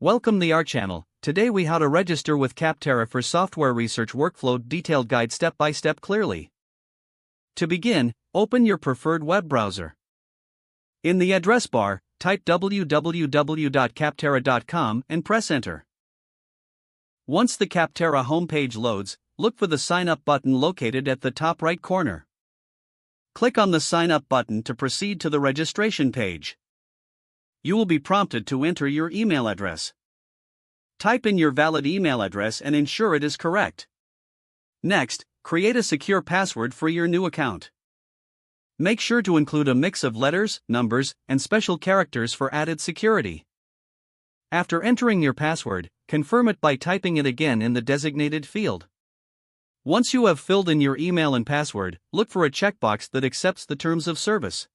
Welcome to our channel. Today we how to register with Capterra for software research workflow detailed guide step by step clearly. To begin, open your preferred web browser. In the address bar, type www.capterra.com and press enter. Once the Capterra homepage loads, look for the sign up button located at the top right corner. Click on the sign up button to proceed to the registration page. You will be prompted to enter your email address. Type in your valid email address and ensure it is correct. Next, create a secure password for your new account. Make sure to include a mix of letters, numbers, and special characters for added security. After entering your password, confirm it by typing it again in the designated field. Once you have filled in your email and password, look for a checkbox that accepts the terms of service.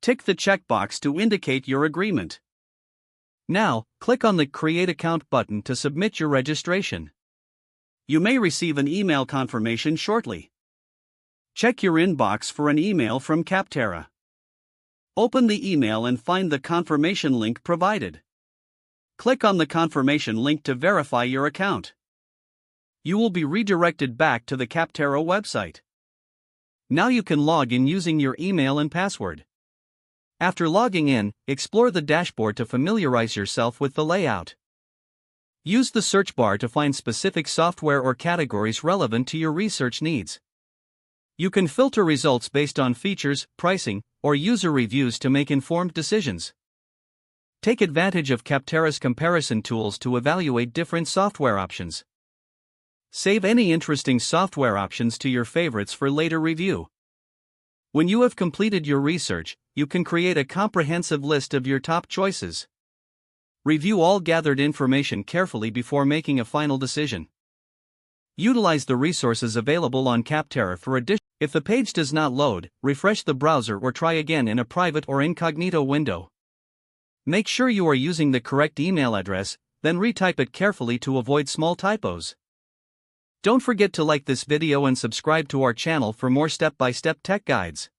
Tick the checkbox to indicate your agreement. Now, click on the Create Account button to submit your registration. You may receive an email confirmation shortly. Check your inbox for an email from Capterra. Open the email and find the confirmation link provided. Click on the confirmation link to verify your account. You will be redirected back to the Capterra website. Now you can log in using your email and password. After logging in, explore the dashboard to familiarize yourself with the layout. Use the search bar to find specific software or categories relevant to your research needs. You can filter results based on features, pricing, or user reviews to make informed decisions. Take advantage of Capterra's comparison tools to evaluate different software options. Save any interesting software options to your favorites for later review. When you have completed your research, you can create a comprehensive list of your top choices. Review all gathered information carefully before making a final decision. Utilize the resources available on Capterra for additional. If the page does not load, refresh the browser or try again in a private or incognito window. Make sure you are using the correct email address, then retype it carefully to avoid small typos. Don't forget to like this video and subscribe to our channel for more step-by-step tech guides.